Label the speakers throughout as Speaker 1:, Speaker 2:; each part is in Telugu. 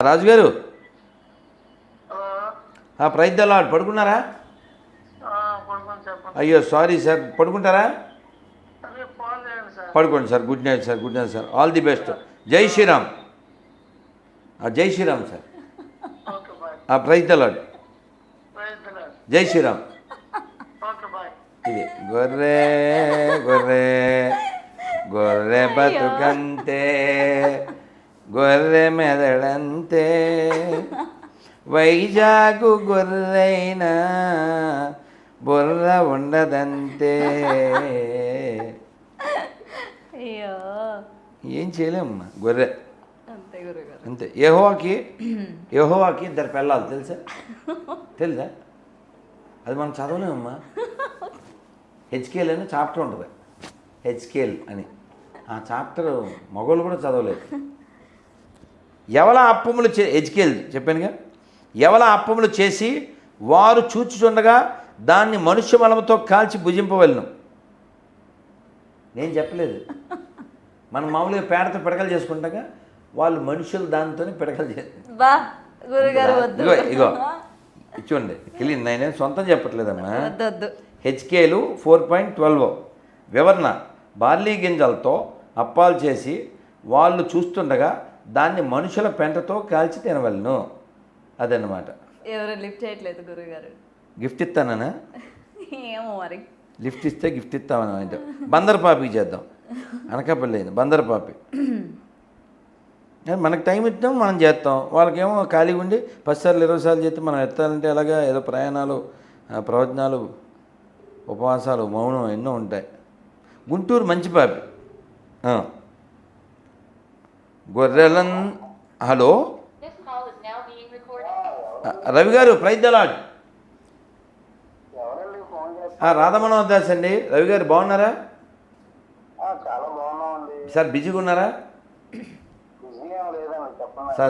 Speaker 1: రాజుగారు ప్రైజ్ ద లార్డ్. పడుకున్నారా? అయ్యో సారీ సార్, పడుకుంటారా? పడుకోండి sir. Good night sir. Good night sir. All the best. జై శ్రీరామ్. జై Shriram sir. Praise the lord. జై శ్రీరామ్. ఇది గొర్రె గొర్రె గొర్రె బతుకంతే, గొర్రె మెదడంతే, వైజాగు గొర్రెైనా బుర్ర ఉండదంతే. ఏం చేయలేమ్మా, గొర్రె అంతే. యెహోవాకి ఇద్దరు పిల్లలు తెలుసా? అది మనం చదవలేమమ్మా. హెచ్కేఎల్ అని చాప్టర్ ఉంటుంది, హెచ్కేఎల్ అని. ఆ చాప్టర్ మగవాళ్ళు కూడా చదవలేదు. ఎవల అప్పములు హెచ్కేఎల్ చెప్పానుగా. ఎవల అప్పములు చేసి వారు చూచుచుండగా దాన్ని మనుష్య మలముతో కాల్చి భుజింపవలను. నేను చెప్పలేదు. మనం మామూలుగా పేడతో పిడకలు చేసుకుంటాగా, వాళ్ళు మనుషులు దానితోనే పిడకలు చేస్తారు. ఇగో చూడండి, క్లీన్. నేనేం సొంతం చెప్పట్లేదమ్మా. హెచ్కేలు 4.12 వివరణ. బార్లీ గింజలతో అప్పాలు చేసి వాళ్ళు చూస్తుండగా దాన్ని మనుషుల పెంటతో కాల్చి తినవలను. అదన్నమాట.
Speaker 2: ఎవరు లిఫ్ట్ చేయట్లేదు గురుగారు.
Speaker 1: గిఫ్ట్ ఇస్తానా?
Speaker 2: ఏమో మరి.
Speaker 1: లిఫ్ట్ ఇస్తే గిఫ్ట్ ఇస్తామని అంటే బందర్పాపికి చేద్దాం. అనకాపల్లి అయింది బందర్పాపి. మనకు టైం ఇస్తాం, మనం చేస్తాం. వాళ్ళకేమో ఖాళీగా ఉండి 10 సార్లు 20 సార్లు చేస్తే మనం ఎత్తాలంటే అలాగా ఏదో ప్రయాణాలు, ప్రవచనాలు, ఉపవాసాలు, మౌనం ఎన్నో ఉంటాయి. గుంటూరు మంచి పాపి. గొర్రెలన్. Hello Ravi garu, praise the Lord. Radhamanohar Das అండి. రవి గారు బాగున్నారా? సార్ బిజీగా ఉన్నారా?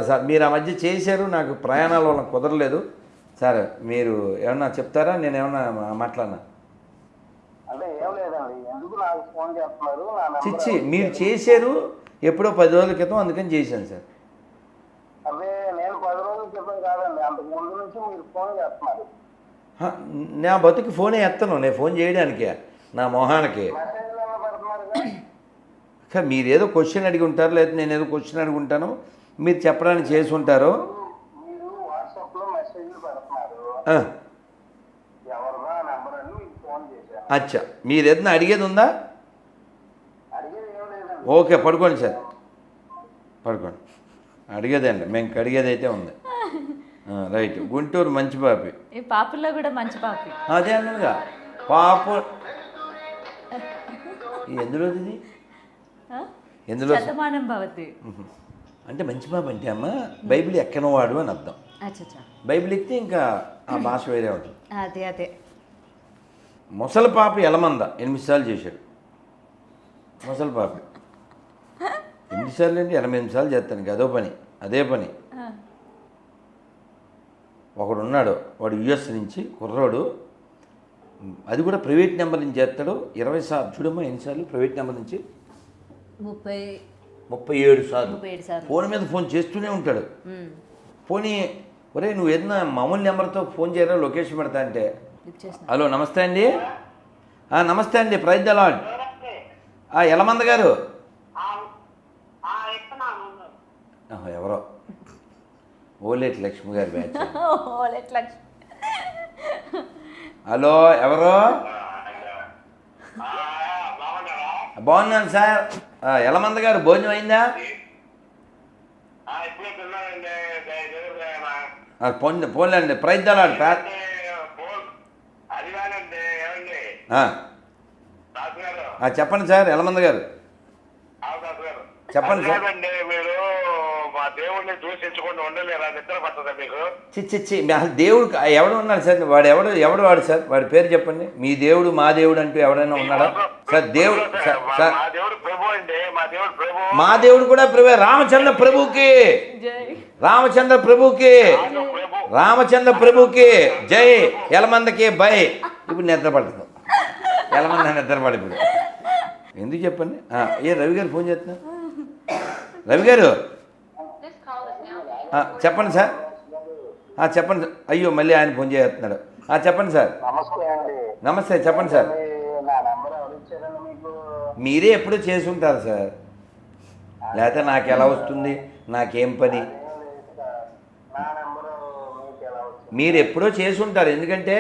Speaker 1: సార్ మీరు ఆ మధ్య చేశారు, నాకు ప్రయాణాల వల్ల కుదరలేదు. సార్ మీరు ఏమన్నా చెప్తారా? నేను ఏమన్నా మాట్లాడినా? చిచ్చి, మీరు చేశారు ఎప్పుడో 10 రోజుల క్రితం, అందుకని చేశాను సార్. నా బతుకి ఫోనే ఎత్తను, నేను ఫోన్ చేయడానికే, నా మొహానికి. మీరేదో క్వశ్చన్ అడిగి ఉంటారు, లేదా నేను ఏదో క్వశ్చన్ అడిగి ఉంటాను, మీరు చెప్పడానికి చేసి ఉంటారు. అచ్చా, మీరు ఏదైనా అడిగేది ఉందా? ఓకే, పడుకోండి సార్, పడుకోండి. అడిగేదండి, మేము అడిగేది అయితే ఉంది. రైట్. గుంటూరు మంచి పాపి.
Speaker 2: పాపుల్లో కూడా మంచి పాపి.
Speaker 1: అదే అన్నగా పాపు. ఎందులోది? ఎందులో? అంటే మంచి పాప అంటే అమ్మ బైబిల్ ఎక్కనవాడు అని అర్థం. బైబిల్ ఎక్కితే ఇంకా ఆ భాష వేరే ఉంటుంది.
Speaker 2: అదే అదే.
Speaker 1: ముసలి పాప ఎలమంద 8 సార్లు చేశాడు. ముసలి పాప 8 సార్లు అండి, 88 సార్లు చేస్తాను. అదే పని. ఒకడు ఉన్నాడు, వాడు యుఎస్ నుంచి కుర్రోడు. అది కూడా ప్రైవేట్ నెంబర్ నుంచి చేస్తాడు. 20 సార్లు చూడమ్మా, ఎన్నిసార్లు ప్రైవేట్ నెంబర్ నుంచి? 37 సార్లు ఫోన్ మీద ఫోన్ చేస్తూనే ఉంటాడు. పోనీ ఒరే నువ్వు ఏదైనా మామూలు నెంబర్తో ఫోన్ చేయరా, లొకేషన్ పెడతా అంటే. హలో నమస్తే అండి. నమస్తే అండి, ప్రైజ్ ద లార్డ్. ఎలమంద గారు ఎవరో ఓలేటి లక్ష్మి గారి బ్యాచ్. హలో ఎవరో? బాగున్నాను సార్. ఎలమంద గారు భోజనం అయిందా? పోన్లేండి, ప్రైజ్ ద లార్డ్. చెప్పండి సార్ ఎలమంద గారు, చెప్పండి సార్. చిచ్చి, దేవుడు ఎవడు ఉన్నాడు సార్? వాడు సార్, వాడి పేరు చెప్పండి. మీ దేవుడు మా దేవుడు అంటూ ఎవడైనా ఉన్నాడా సార్? దేవుడు సార్, మా దేవుడు కూడా ప్రభు. రామచంద్ర ప్రభుకి జై, ఎలమందకి బై. ఇప్పుడు నిద్ర పడుతుంది, ఎలమంద నిద్ర పడిపోయి. ఎందుకు చెప్పండి. రవి గారు ఫోన్ చేస్తున్నా. రవి గారు చెప్పండి సార్. చెప్పండి సార్. అయ్యో మళ్ళీ ఆయన ఫోన్ చేస్తున్నాడు. చెప్పండి సార్.
Speaker 3: నమస్తే అండి.
Speaker 1: నమస్తే, చెప్పండి సార్.
Speaker 3: నా నెంబర్ ఎవరు ఇచ్చారండి మీకు?
Speaker 1: మీరే ఎప్పుడూ చేసి ఉంటారు సార్, లేకపోతే నాకు ఎలా వస్తుంది, నాకేం పని?
Speaker 3: ఏం లేదు సార్. నా నెంబరు మీకు ఎలా వచ్చింది?
Speaker 1: మీరు ఎప్పుడో చేసి ఉంటారు, ఎందుకంటే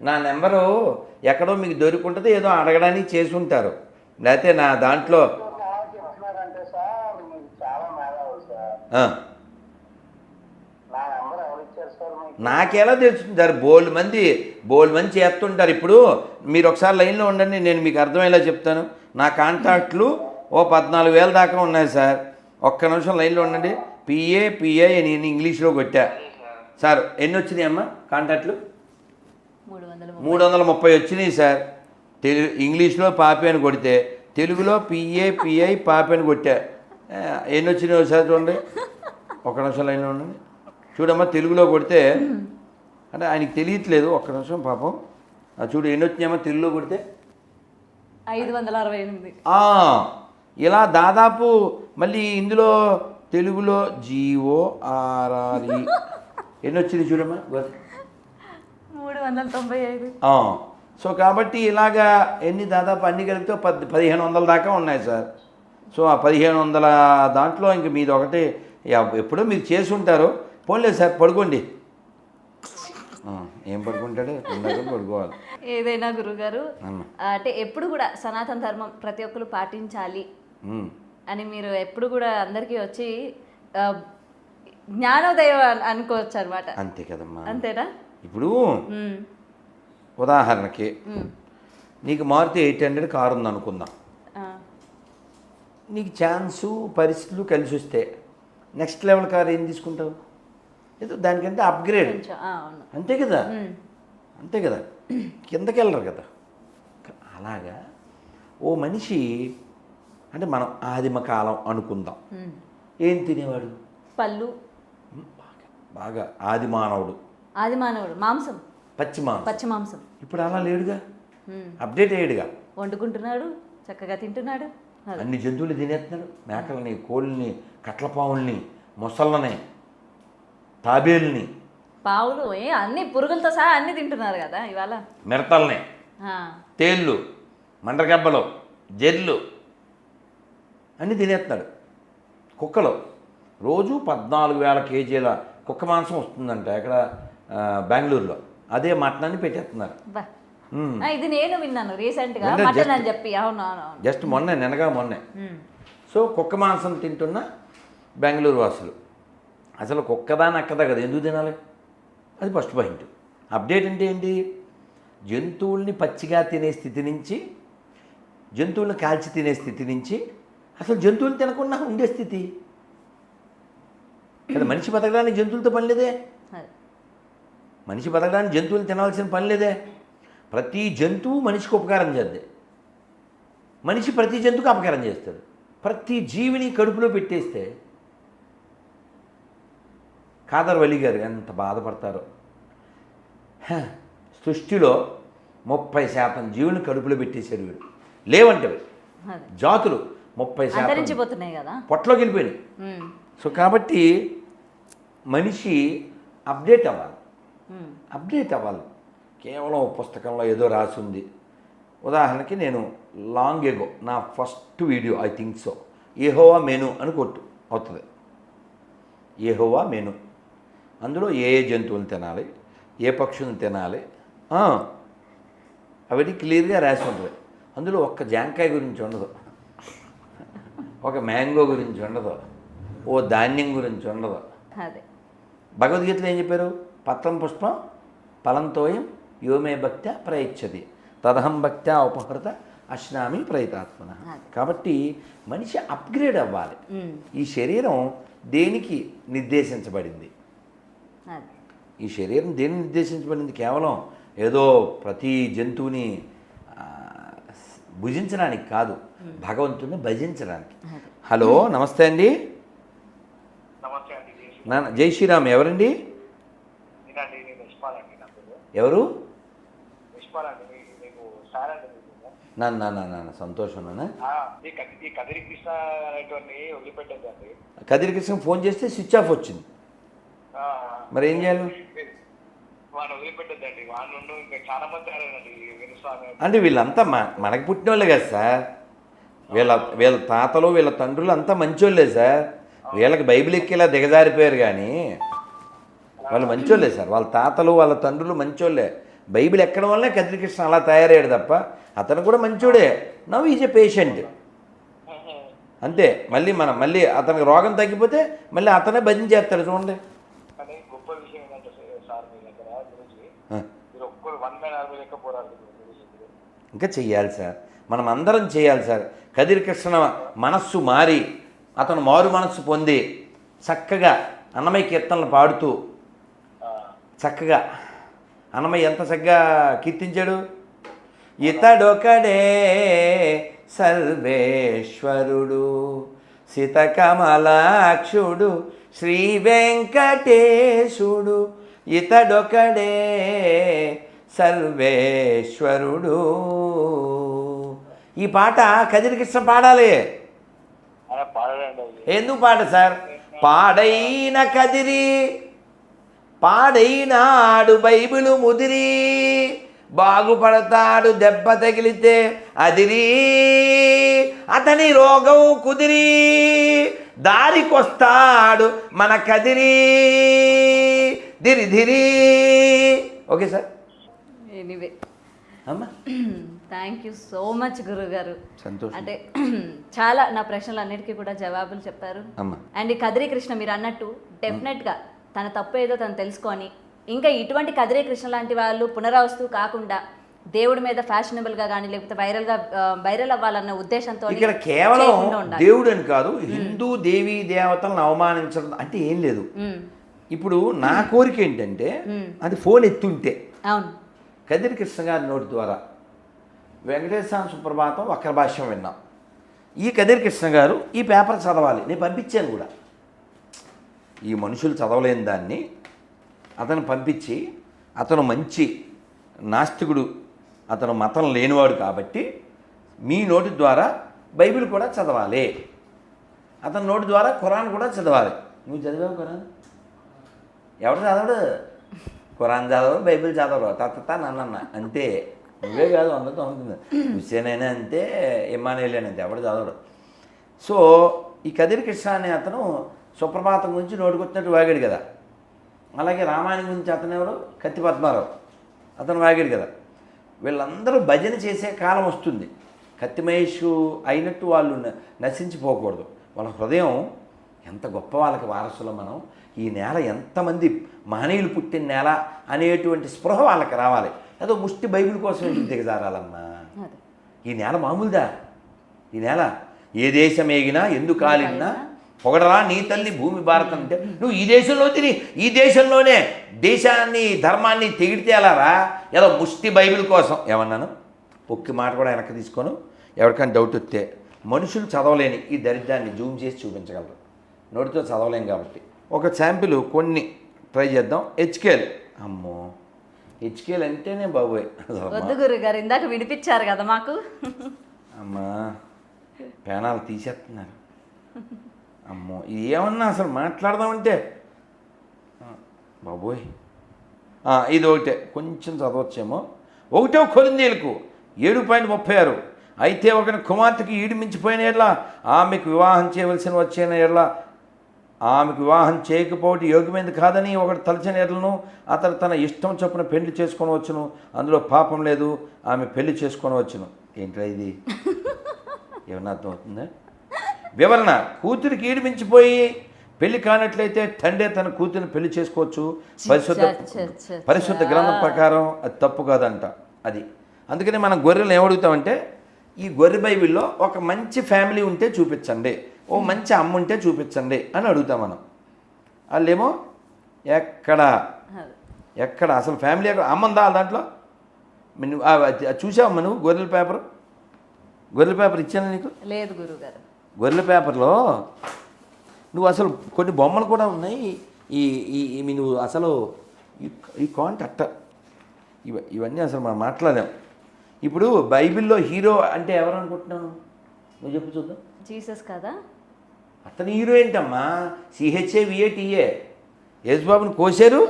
Speaker 1: నా నెంబరు ఎక్కడో మీకు దొరికింటుంది, ఏదో అడగడానికి చేసి ఉంటారు, లేకపోతే నా దాంట్లో.
Speaker 3: చాలా చెప్తున్నారంటే సార్ మీకు చాలా మేధావు సార్. నా నెంబర్ ఎవరు ఇచ్చారు సార్ మీకు?
Speaker 1: నాకెలా తెలుస్తుంది సార్? బోల్డ్ మంది చేస్తుంటారు. ఇప్పుడు మీరు ఒకసారి లైన్లో ఉండండి, నేను మీకు అర్థమయ్యేలా చెప్తాను. నా కాంటాక్ట్లు ఓ 14,000 దాకా ఉన్నాయి సార్. ఒక్క నిమిషం లైన్లో ఉండండి. పిఐ నేను ఇంగ్లీష్లో కొట్టా సార్. ఎన్ని వచ్చినాయి అమ్మా కాంటాక్ట్లు? 330 వచ్చినాయి సార్. ఇంగ్లీష్లో పాపి అని కొడితే, తెలుగులో పిఐ పాపి అని కొట్టా. ఎన్ని వచ్చినాయి ఒకసారి చూడండి. ఒక్క నిమిషం లైన్లో ఉండండి. చూడమ్మా, తెలుగులో కొడితే అంటే ఆయనకి తెలియట్లేదు, ఒక్క నిమిషం పాపం. చూడు ఎన్ని వచ్చినాయమ్మా తెలుగులో కొడితే?
Speaker 2: 568.
Speaker 1: ఇలా దాదాపు. మళ్ళీ ఇందులో తెలుగులో GORRE ఎన్ని వచ్చింది చూడమ్మా?
Speaker 2: 395.
Speaker 1: సో కాబట్టి ఇలాగా ఎన్ని దాదాపు అన్ని కలిపితే 1,500 దాకా ఉన్నాయి సార్. సో ఆ 1,500 దాంట్లో ఇంక మీది ఒకటి ఎప్పుడో మీరు చేసి ఉంటారు. పోన్లేదు సార్, పడుకోండి. ఏం పడుకుంటాడు? పడుకోవాలి.
Speaker 2: ఏదైనా గురుగారు అంటే ఎప్పుడు కూడా సనాతన ధర్మం ప్రతి ఒక్కరు పాటించాలి అని మీరు ఎప్పుడు కూడా అందరికీ వచ్చి జ్ఞానోదయం అనుకోవచ్చు అనమాట.
Speaker 1: అంతే కదమ్మా.
Speaker 2: అంతేనా?
Speaker 1: ఇప్పుడు ఉదాహరణకి నీకు మారుతి 800 కారు ఉంది అనుకుందాం. నీకు ఛాన్సు పరిస్థితులు కలిసి వస్తే నెక్స్ట్ లెవెల్ కారు ఏం తీసుకుంటావు? ఏదో దానికంటే అప్గ్రేడ్. అంతే కదా, అంతే కదా, కిందకి వెళ్ళరు కదా. అలాగా ఓ మనిషి అంటే మనం ఆదిమ కాలం అనుకుందాం. ఏం తినేవాడు?
Speaker 2: పళ్ళు.
Speaker 1: బాగా ఆది మానవుడు
Speaker 2: మాంసం,
Speaker 1: పచ్చి
Speaker 2: మాంసం.
Speaker 1: ఇప్పుడు అలా లేడుగా, అప్డేట్ అయ్యాడుగా.
Speaker 2: వండుకుంటున్నాడు, చక్కగా తింటున్నాడు.
Speaker 1: అన్ని జంతువులు తినేస్తున్నాడు. మేకల్ని, కోళ్ళని, కట్లపావుల్ని, మొసళ్ళని, తాబేల్ని,
Speaker 2: పావులు, అన్ని పురుగులతో సహా అన్ని తింటున్నారు కదా ఇవాళ.
Speaker 1: మిడతల్ని, తేళ్ళు, మండ్రగబ్బలు, జెర్లు అన్నీ తినేస్తున్నాడు. కుక్కలు రోజు 14,000 కేజీల కుక్క మాంసం వస్తుందంట ఇక్కడ బెంగళూరులో. అదే మటనాన్ని పెట్టేస్తున్నారు.
Speaker 2: ఇది నేను విన్నాను రీసెంట్గా, మటన్ అని చెప్పి. అవును,
Speaker 1: జస్ట్ మొన్నే. సో కుక్క మాంసం తింటున్న బెంగళూరు వాసులు. అసలు కుక్కదా నక్కదా కదా, ఎందుకు తినాలి? అది ఫస్ట్ పాయింట్. అప్డేట్ అంటే ఏంటి? జంతువుల్ని పచ్చిగా తినే స్థితి నుంచి, జంతువుల్ని కాల్చి తినే స్థితి నుంచి అసలు జంతువులు తినకుండా ఉండే స్థితి. కదా, మనిషి బతకడానికి జంతువులతో పని లేదే. మనిషి బతకడానికి జంతువులు తినాల్సిన పని లేదే. ప్రతి జంతువు మనిషికి ఉపకారం చేద్దే, మనిషి ప్రతి జంతువుకి అపకారం చేస్తాడు. ప్రతి జీవిని కడుపులో పెట్టేస్తే ఖాదర్ వలి గారు ఎంత బాధపడతారో. సృష్టిలో 30% జీవుని కడుపులో పెట్టేశాడు వీడు. లేవంటే జాతులు 30%
Speaker 2: కదా,
Speaker 1: పొట్టలోకి వెళ్ళిపోయినాయి. సో కాబట్టి మనిషి అప్డేట్ అవ్వాలి. కేవలం పుస్తకంలో ఏదో రాసి ఉంది. ఉదాహరణకి నేను లాంగ్ ఎగో నా first video I think so, Jehovah menu అని కొట్టు అవుతుంది. యెహోవా మెను, అందులో ఏ జంతువులు తినాలి, ఏ పక్షులను తినాలి, అవన్నీ క్లియర్గా రాసి ఉంటుంది. అందులో ఒక్క జాంకాయ గురించి ఉండదు, ఒక మ్యాంగో గురించి ఉండదు, ఓ ధాన్యం గురించి ఉండదు. భగవద్గీతలో ఏం చెప్పారు? పత్రం పుష్పం ఫలంతోయం యోమే భక్త్యా ప్రయచ్చతి తదహం భక్త్యా ఉపహృత అశ్నామి ప్రయతాత్మన. కాబట్టి మనిషి అప్గ్రేడ్ అవ్వాలి. ఈ శరీరం దేనికి నిర్దేశించబడింది? ఈ శరీరం దేనికి నిర్దేశించబడింది? కేవలం ఏదో ప్రతి జంతువుని భుజించడానికి కాదు, భగవంతుని భజించడానికి. హలో, నమస్తే అండి. జై శ్రీరామ్. ఎవరండి? ఎవరు? నాన్న సంతోషం. కదిరి కృష్ణ ఫోన్ చేస్తే స్విచ్ ఆఫ్ వచ్చింది. మరి ఏం చేయాలి?
Speaker 3: వాడిని వదిలిపెట్టద్దండి. వాడి నుండి ఇంకా చాలా మంది ఆడారండి వినుస్వామి.
Speaker 1: అంటే వీళ్ళంతా మనకి పుట్టిన వాళ్ళే కదా సార్. వీళ్ళ తాతలు వీళ్ళ తండ్రులు అంతా మంచోళ్ళే సార్. వీళ్ళకి బైబిల్ ఎక్కేలా దిగజారిపోయారు కానీ వాళ్ళు మంచోళ్ళే సార్. వాళ్ళ తాతలు వాళ్ళ తండ్రులు మంచోళ్ళే. బైబిల్ ఎక్కడం వల్లే కదిరికృష్ణ అలా తయారయ్యాడు తప్ప అతను కూడా మంచోడే. నవ్ ఈజ్ ఎ పేషెంట్ అంతే. మళ్ళీ అతనికి రోగం తగ్గిపోతే మళ్ళీ అతనే భజన చేస్తాడు చూడండి.
Speaker 3: కానీ గొప్ప విషయం ఏంటంటే సార్ మీ దగ్గర గురించి మీరు ఒక్కరు 1 man army లెక్క పోరాడు.
Speaker 1: ఇంకా చెయ్యాలి సార్, మనం అందరం చేయాలి సార్. కదిరికృష్ణ మనస్సు మారి అతను మారు మనస్సు పొంది చక్కగా అన్నమయ్య కీర్తనలు పాడుతూ చక్కగా అన్నమయ్య ఎంత చక్కగా కీర్తించాడు. ఇతడొకడే సర్వేశ్వరుడు సితకమలాక్షుడు శ్రీ వెంకటేశుడు ఇతడొకడే సర్వేశ్వరుడు. ఈ పాట కదిరికృష్ణ పాడాలి. ఎందుకు పాట సార్? పాడైన కదిరి పాడైనాడు బైబిలు ముదిరి బాగుపడతాడు దెబ్బ తగిలితే అదిరి అతని రోగం కుదిరి దారికొస్తాడు మన కదిరి ధిరి. Okay sir.
Speaker 2: ఎనీవే
Speaker 1: అమ్మా
Speaker 2: థ్యాంక్ యూ సో మచ్ గురుగారు.
Speaker 1: సంతోషం.
Speaker 2: అంటే చాలా నా ప్రశ్నలన్నిటికీ కూడా జవాబులు చెప్పారు. అండ్ ఈ కదిరి కృష్ణ మీరు అన్నట్టు డెఫినెట్గా తన తప్పు ఏదో తను తెలుసుకొని ఇంకా ఇటువంటి కదిరి కృష్ణ లాంటి వాళ్ళు పునరావస్తు కాకుండా దేవుడి మీద ఫ్యాషనబుల్గా కానీ లేకపోతే వైరల్ అవ్వాలన్న ఉద్దేశంతో
Speaker 1: ఇక్కడ కేవలం దేవుడు అని కాదు, హిందూ దేవీ దేవతలను అవమానించడం అంటే ఏం లేదు. ఇప్పుడు నా కోరిక ఏంటంటే అది ఫోన్ ఎత్తుంటే
Speaker 2: అవును
Speaker 1: కదిరి కృష్ణ గారి నోటి ద్వారా వెంకటేశ్వర సుప్రభాతం వక్ర భాష్యం విన్నాం. ఈ కదిరి కృష్ణ గారు ఈ పేపర్ చదవాలి, నేను పంపించాను కూడా. ఈ మనుషులు చదవలేని దాన్ని అతను పంపించి, అతను మంచి నాస్తికుడు, అతను మతం లేనివాడు కాబట్టి మీ నోటి ద్వారా బైబిల్ కూడా చదవాలి, అతని నోటి ద్వారా ఖురాన్ కూడా చదవాలి. నువ్వు చదివావు ఖురాన్? ఎవరు చదవడు? ఖురాన్ చదవరు, బైబిల్ చదవరు, తత్త నన్న అంతే. నువ్వే కాదు అందరితో ఉంటుంది. హుస్సేన్ అయినా అంతే, ఇమానుయేల్ అయినా అంతే, ఎవడు చదవడు. సో ఈ కదిరి కృష్ణ అనే అతను సుప్రభాతం గురించి నోటికొచ్చినట్టు వాగాడు కదా. అలాగే రామాయణం గురించి అతను ఎవరు? కత్తి పద్మారావు, అతను వాగాడు కదా. వీళ్ళందరూ భజన చేసే కాలం వస్తుంది. కత్తి మహేష్ అయినట్టు వాళ్ళు నశించిపోకూడదు. వాళ్ళ హృదయం ఎంత గొప్ప, వాళ్ళకి వారసులు మనం. ఈ నేల ఎంతమంది మహనీయులు పుట్టిన నేల అనేటువంటి స్పృహ వాళ్ళకి రావాలి. ఏదో ముష్టి బైబిల్ కోసం ఎందుకు దిగజారాలమ్మా? ఈ నేల మామూలుదా? ఈ నేల ఏ దేశం ఏగినా ఎందుకు కాలినా పొగడరా నీ తల్లి భూమి భారతం అంటే నువ్వు ఈ దేశంలో తిని ఈ దేశంలోనే దేశాన్ని ధర్మాన్ని తెగిడితే ఎలారా? ఏదో ముష్టి బైబిల్ కోసం ఏమన్నాను? ఒక్క మాట కూడా వెనక్కి తీసుకోను. ఎవరికైనా డౌట్ వస్తే మనుషులు చదవలేని ఈ దరిద్రాన్ని జూమ్ చేసి చూపించగలరు, నోటితో చదవలేం కాబట్టి. ఒక శాంపిల్ కొన్ని ట్రై చేద్దాం. హెచ్కేఎల్. అమ్మో హెచ్కేఎల్ అంటేనే బాబోయ్.
Speaker 2: వద్దు గురుగారు, ఇందాక వినిపించారు కదా మాకు.
Speaker 1: అమ్మా పేనాలు తీసేస్తున్నారు. అమ్మో ఇది ఏమన్నా అసలు మాట్లాడదామంటే బాబోయ్. ఇది ఒకటే కొంచెం చదవచ్చేమో. 1 కొరింథీయులకు 7:36 అయితే ఒకని కుమార్తెకి ఈడు మించిపోయిన ఎడ్ల ఆమెకు వివాహం చేయవలసిన వచ్చిన ఎడ్ల ఆమెకు వివాహం చేయకపోవడం యోగ్యమైనది కాదని ఒకటి తలచిన ఎడ్లను అతను తన ఇష్టం చొప్పున పెళ్లి చేసుకొనవచ్చును, అందులో పాపం లేదు, ఆమె పెళ్లి చేసుకొనవచ్చును. ఏంట్రా ఇది? ఏమన్నా అర్థమవుతుందా? వివరణ: కూతురికి ఈడు మించిపోయి పెళ్లి కానట్లయితే తండ్రి తన కూతురిని పెళ్లి చేసుకోవచ్చు. పరిశుద్ధ గ్రంథం ప్రకారం అది తప్పు కాదంట. అది అందుకని మనం గొర్రెలు ఏమడుగుతామంటే ఈ గొర్రె బైబిల్లో ఒక మంచి ఫ్యామిలీ ఉంటే చూపించండి, ఓ మంచి అమ్మ ఉంటే చూపించండి అని అడుగుతాం మనం. వాళ్ళేమో ఎక్కడ అసలు ఫ్యామిలీ ఎక్కడ అమ్మందా దాంట్లో? నువ్వు చూసావమ్మా నువ్వు గొర్రెల పేపర్ ఇచ్చాను నీకు?
Speaker 2: లేదు గురుగారు.
Speaker 1: గొర్రెల పేపర్లో నువ్వు అసలు కొన్ని బొమ్మలు కూడా ఉన్నాయి. నువ్వు అసలు ఈ కాంట్ అట్ట ఇవన్నీ అసలు మనం మాట్లాడాం. ఇప్పుడు బైబిల్లో హీరో అంటే ఎవరు అనుకుంటున్నావు? నువ్వు చెప్పు చూద్దాం.
Speaker 2: జీసస్ కదా?
Speaker 1: అతని హీరో ఏంటమ్మా? CHAVATA. యేసుబాబుని కోసారు,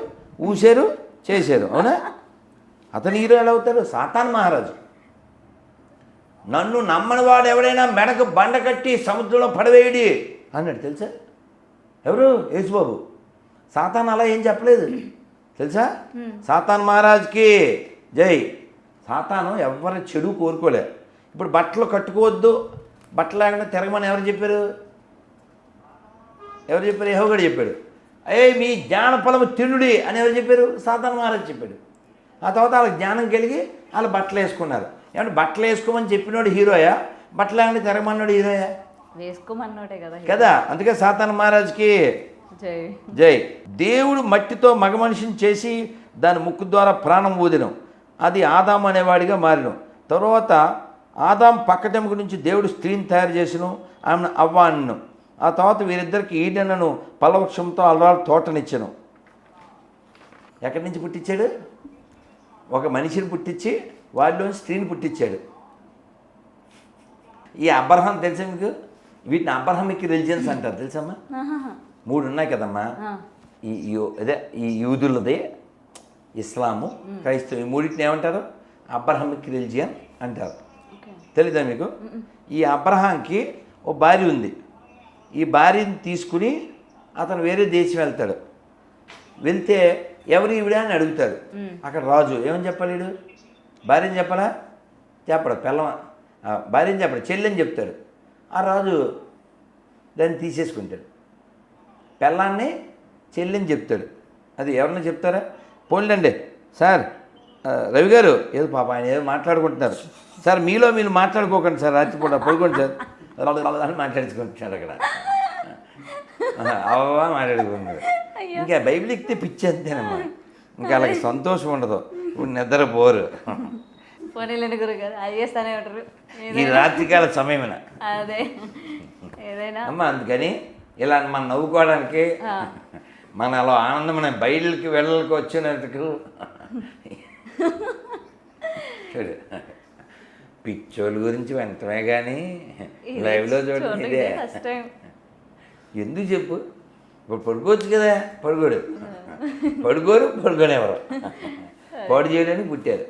Speaker 1: ఊసారు, చేశారు. అవునా? అతను హీరో ఎలా అవుతారు? సాతాన్ మహారాజు. నన్ను నమ్మని వాడు ఎవడైనా మెడకు బండ కట్టి సముద్రంలో పడవేయడి అన్నాడు. తెలుసా? ఎవరు? యేసుబాబు. సాతాన్ అలా ఏం చెప్పలేదు తెలుసా? సాతాన్ మహారాజ్కి జై. సాతాను ఎవరి చెడు కోరుకోలే. ఇప్పుడు బట్టలు కట్టుకోవద్దు, బట్టలు లేకుండా తిరగమని ఎవరు చెప్పారు? యెహోవా చెప్పాడు. మీ జ్ఞాన ఫలము తినుడి అని ఎవరు చెప్పారు? సాతాన్ మహారాజ్ చెప్పాడు. ఆ తర్వాత వాళ్ళకి జ్ఞానం కలిగి వాళ్ళు బట్టలు వేసుకున్నారు. ఏమంటే బట్టలు వేసుకోమని చెప్పినోడు హీరోయా, బట్టలు లేకుండా తిరగమన్నాడు హీరోయా?
Speaker 2: వేసుకోమన్నోటే
Speaker 1: కదా. అందుకే సాతాన్ మహారాజ్కి
Speaker 2: జై.
Speaker 1: జై. దేవుడు మట్టితో మగ మనిషిని చేసి దాని ముక్కు ద్వారా ప్రాణం ఊదినం. అది ఆదాం అనేవాడిగా మారినం. తర్వాత ఆదాం పక్కటెముక నుంచి దేవుడు స్త్రీని తయారు చేసిను, ఆమెను అవ్వ అన్నను. ఆ తర్వాత వీరిద్దరికి ఈడెనను పలవృక్షంతో అలరాలు తోటనిచ్చాను. ఎక్కడి నుంచి పుట్టించాడు? ఒక మనిషిని పుట్టించి వాడిలోని స్త్రీని పుట్టించాడు. ఈ అబ్రహాం తెలుసా మీకు? వీటిని అబ్రహామిక్ రిలిజియన్స్ అంటారు. తెలుసమ్మా? 3 ఉన్నాయి కదమ్మా. ఈ యూదులది, ఇస్లాము, క్రైస్తవం. ఈ మూడింటిని ఏమంటారు? అబ్రహామిక్ రిలిజియన్ అంటారు. తెలీదా మీకు? ఈ అబ్రహాంకి ఓ భార్య ఉంది. ఈ భార్యని తీసుకుని అతను వేరే దేశం వెళ్తాడు. వెళ్తే ఎవరు ఈవిడ అని అడుగుతాడు. అక్కడ రాజు ఏమని చెప్పాలి? వీడు భార్యని చెప్పాలా? చెప్పడు. భార్యని చెప్పడు, చెల్లెని చెప్తాడు. ఆ రాజు దాన్ని తీసేసుకుంటాడు. పెళ్ళాన్ని చెల్లిని చెప్తాడు. అది ఎవరన్నా చెప్తారా? పోన్లండి సార్, రవి గారు ఏదో పాప ఆయన ఏదో మాట్లాడుకుంటున్నారు సార్, మీలో మీరు మాట్లాడుకోకండి సార్, రాత్రిపూట పడుకోండి సార్ అని మాట్లాడుకుంటున్నాడు అక్కడ. అవా మాట్లాడుకుంటున్నాడు. ఇంకా బైబిల్ ఎక్కితే పిచ్చి అంతేనమ్మా. ఇంకా అలాగే సంతోషం ఉండదు, ఇప్పుడు నిద్రపోరు. ఈ రాత్రికాల సమయమైన
Speaker 2: అదే ఏదైనా
Speaker 1: అమ్మ. అందుకని ఇలా మనం నవ్వుకోవడానికి, మన అలా ఆనందమైన బయలుకి వెళ్ళకి వచ్చినట్టుకు చూడు. పిచ్చోళ్ళ గురించి వెంటనే కానీ లైవ్లో చూడండి. ఇదే ఎందుకు చెప్పు? ఇప్పుడు పడుకోవచ్చు కదా, పడుకోడు. పడుకోనేవారు పాడు చేయడానికి పుట్టారు.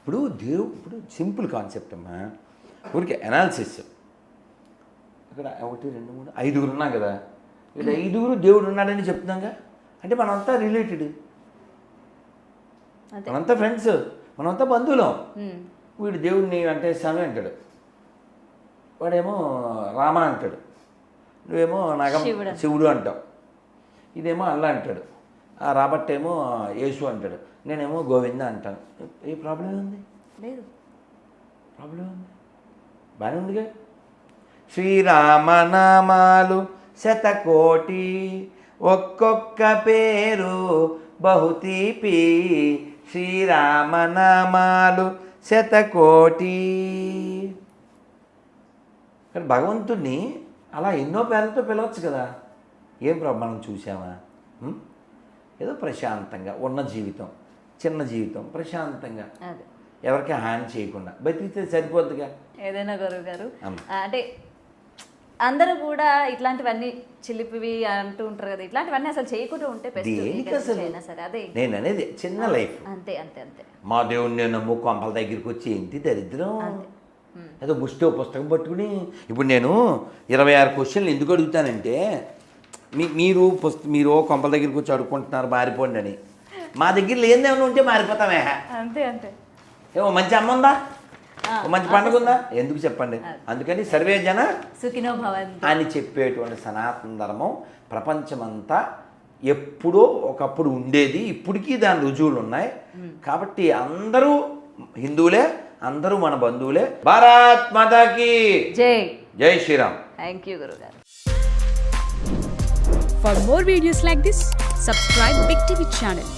Speaker 1: ఇప్పుడు సింపుల్ కాన్సెప్ట్ అమ్మా. ఊరికే అనాలిసిస్. ఇక్కడ 1 2 3 5 ఉన్నాం కదా. ఇక్కడ 5 దేవుడు ఉన్నాడని చెప్తున్నాగా. అంటే మనంతా రిలేటెడ్, మనంతా ఫ్రెండ్స్, మనంతా బంధువులం. వీడు దేవుడిని అంటే స్వామి అంటాడు, వాడేమో రామ అంటాడు, నువ్వేమో నాగం శివుడు అంటావు, ఇదేమో అల్లా అంటాడు, ఆ రాబర్ట్ ఏమో యేసు అంటాడు, నేనేమో గోవింద అంటాను. ఏ ప్రాబ్లం ఉంది?
Speaker 2: లేదు.
Speaker 1: ప్రాబ్లం ఉంది, బాగానే ఉందిగా. శ్రీరామనామాలు 100,000,000, ఒక్కొక్క పేరు బహుతీపి. శ్రీరామనామాలు 100,000,000. కానీ భగవంతుడిని అలా ఎన్నో పేర్లతో పిలవచ్చు కదా. ఏం ప్రాబ్లం? మనం చూసామా? ఏదో ప్రశాంతంగా ఉన్న జీవితం, చిన్న జీవితం, ప్రశాంతంగా ఎవరికి హాని చేయకుండా బతికితే సరిపోద్దుగా.
Speaker 2: ఏదైనా గురువు గారు అంటే అందరూ కూడా ఇట్లాంటివన్నీ చిలిపివి అంటూ ఉంటారు కదా, ఇట్లాంటివన్నీ అసలు చేయకుండా ఉంటే సరే. అదే
Speaker 1: నేను అనేది చిన్న లైఫ్.
Speaker 2: అంతే అంతే అంతే.
Speaker 1: మా దేవుడిని నేను నమ్ము కొంపల దగ్గరికి వచ్చి ఏంటి దరిద్రం? ఏదో ముష్టో పుస్తకం పట్టుకుని ఇప్పుడు నేను 26 క్వశ్చన్లు ఎందుకు అడుగుతానంటే, మీరు కొంపల దగ్గరికి వచ్చి అడుక్కుంటున్నారు మారిపోండి అని. మా దగ్గర లేనిదేమైనా ఉంటే మారిపోతామే.
Speaker 2: అంతే అంతే.
Speaker 1: ఏమో మంచి అమ్మ ఉందా, మంచి పండుగ ఉందా, ఎందుకు చెప్పండి. అందుకని సర్వే జన
Speaker 2: సుఖినో భవంతు అని
Speaker 1: చెప్పేటువంటి సనాతన ధర్మం ప్రపంచమంతా ఎప్పుడో ఒకప్పుడు ఉండేది, ఇప్పటికీ దాని రుజువులు ఉన్నాయి. కాబట్టి అందరూ హిందువులే, అందరూ మన బంధువులే. భారత్ మాతాకి
Speaker 2: జై.
Speaker 1: జై శ్రీరామ్.
Speaker 2: థ్యాంక్ యూ గురుగారు.
Speaker 4: For more videos like this, subscribe Big TV channel.